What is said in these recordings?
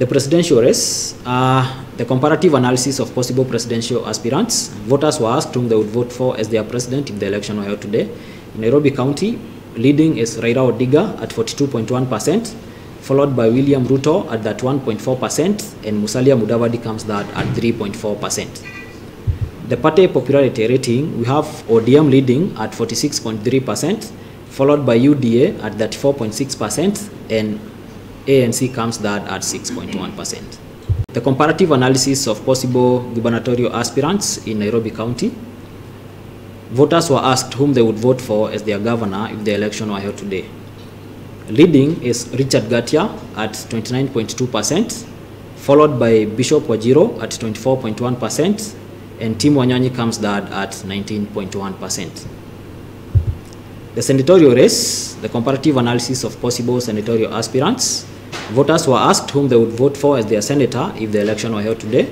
The presidential race, the comparative analysis of possible presidential aspirants. Voters were asked whom they would vote for as their president if the election were held today. In Nairobi County, leading is Raila Odinga at 42.1%, followed by William Ruto at that 1.4%, and Musalia Mudavadi comes that at 3.4%. The party popularity rating, we have ODM leading at 46.3%, followed by UDA at that 4.6%, and ANC comes that at 6.1%. The comparative analysis of possible gubernatorial aspirants in Nairobi County. Voters were asked whom they would vote for as their governor if the election were held today. Leading is Richard Gatia at 29.2%, followed by Bishop Wajiro at 24.1%, and Tim Wanyonyi comes that at 19.1%. The senatorial race, the comparative analysis of possible senatorial aspirants. Voters were asked whom they would vote for as their senator if the election were held today.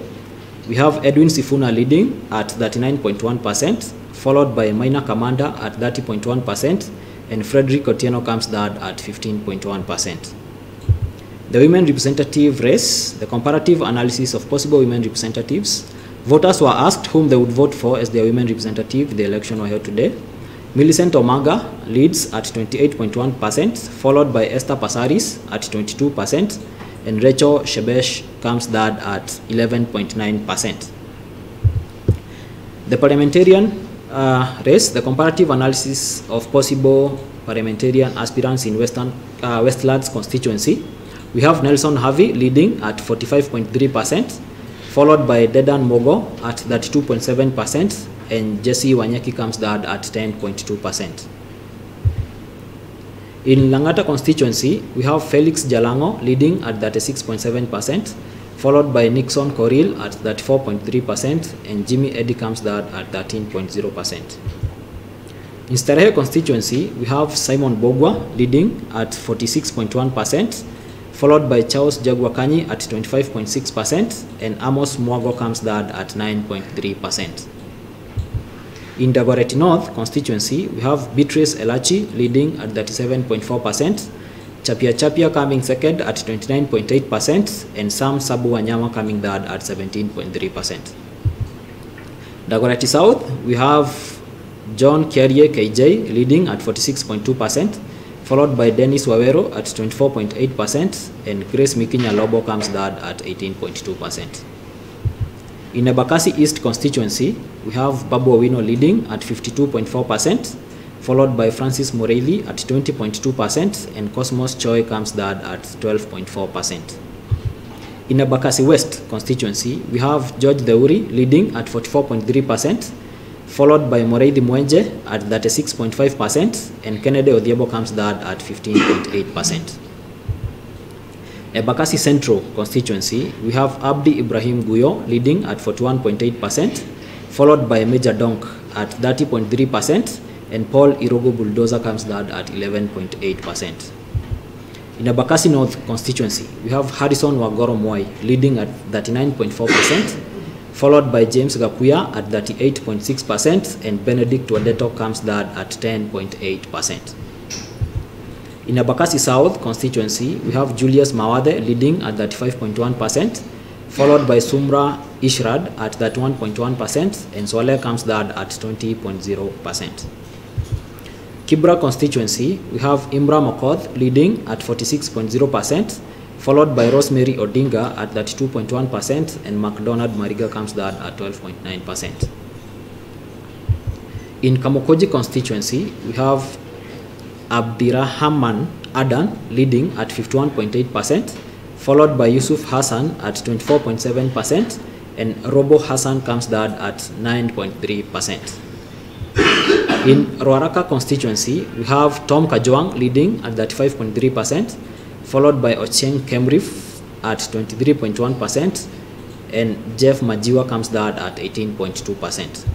We have Edwin Sifuna leading at 39.1%, followed by Maina Kamanda at 30.1%, and Frederick Otieno comes third at 15.1%. The women representative race, the comparative analysis of possible women representatives. Voters were asked whom they would vote for as their women representative if the election were held today. Millicent Omanga leads at 28.1%, followed by Esther Passaris at 22%, and Rachel Shebesh comes third at 11.9%. The parliamentarian race, the comparative analysis of possible parliamentarian aspirants in Westlands constituency. We have Nelson Harvey leading at 45.3%, followed by Dedan Mogo at 32.7%, and Jesse Wanyeki comes third at 10.2%. In Langata constituency, we have Felix Jalango leading at 36.7%, followed by Nixon Koril at 34.3%, and Jimmy Eddy comes third at 13.0%. In Starehe constituency, we have Simon Bogwa leading at 46.1%, followed by Charles Jagwakanyi at 25.6%, and Amos Mwago comes third at 9.3%. In Dagoretti North constituency, we have Beatrice Elachi leading at 37.4%, Chapia coming second at 29.8%, and Sam Sabu Wanyama coming third at 17.3%. Dagoretti South, we have John Kiarie KJ leading at 46.2%, followed by Dennis Wawero at 24.8%, and Grace Mikinya Lobo comes third at 18.2%. In EMBAKASI East constituency, we have Babu Owino leading at 52.4%, followed by Francis Mureithi at 20.2%, and Cosmos Choi comes third at 12.4%. In EMBAKASI West constituency, we have George Deuri leading at 44.3%, followed by Mureithi Mwenje at 36.5%, and Kennedy Odhiambo comes third at 15.8%. EMBAKASI Central constituency, we have Abdi Ibrahim Guyo leading at 41.8%, followed by Major Donk at 30.3%, and Paul Irogo Bulldozer comes third at 11.8%. In EMBAKASI North constituency, we have Harrison Wagoro Mwai leading at 39.4%, followed by James Gakuya at 38.6%, and Benedict Wadeto comes third at 10.8%. In EMBAKASI South constituency, we have Julius Mawade leading at 35.1%, followed by Sumra Ishrad at 31.1%, and Swale comes third at 20.0%. Kibra constituency, we have Imra Mokoth leading at 46.0%, followed by Rosemary Odinga at 32.1%, and McDonald Mariga comes third at 12.9%. In KAMUKUNJI constituency, we have Abdirahman Adan leading at 51.8%, followed by Yusuf Hassan at 24.7%, and Robo Hassan comes third at 9.3%. In RUARAKA constituency, we have Tom Kajwang leading at 35.3%, followed by Ocheng Kemrif at 23.1%, and Jeff Majiwa comes third at 18.2%.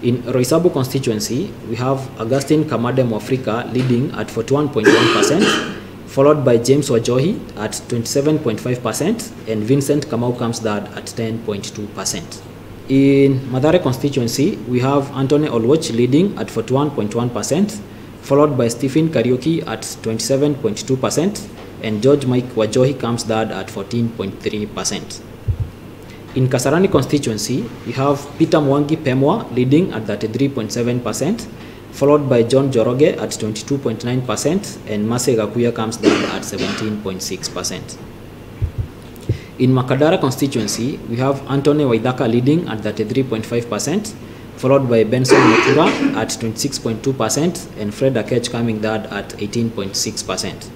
In Roysabu constituency, we have Augustine Kamade Mwafrika leading at 41.1%, followed by James Wajohi at 27.5%, and Vincent Kamau comes third at 10.2%. In MATHARE constituency, we have Anthony Olwoch leading at 41.1%, followed by Stephen Kariuki at 27.2%, and George Mike Wajohi comes third at 14.3%. In Kasarani constituency, we have Peter Mwangi Pemwa leading at 33.7%, followed by John Joroge at 22.9%, and Mase Gakuya comes third at 17.6%. In Makandara constituency, we have Anthony Waidaka leading at 33.5%, followed by Benson Mutura at 26.2%, and Fred Akech coming third at 18.6%.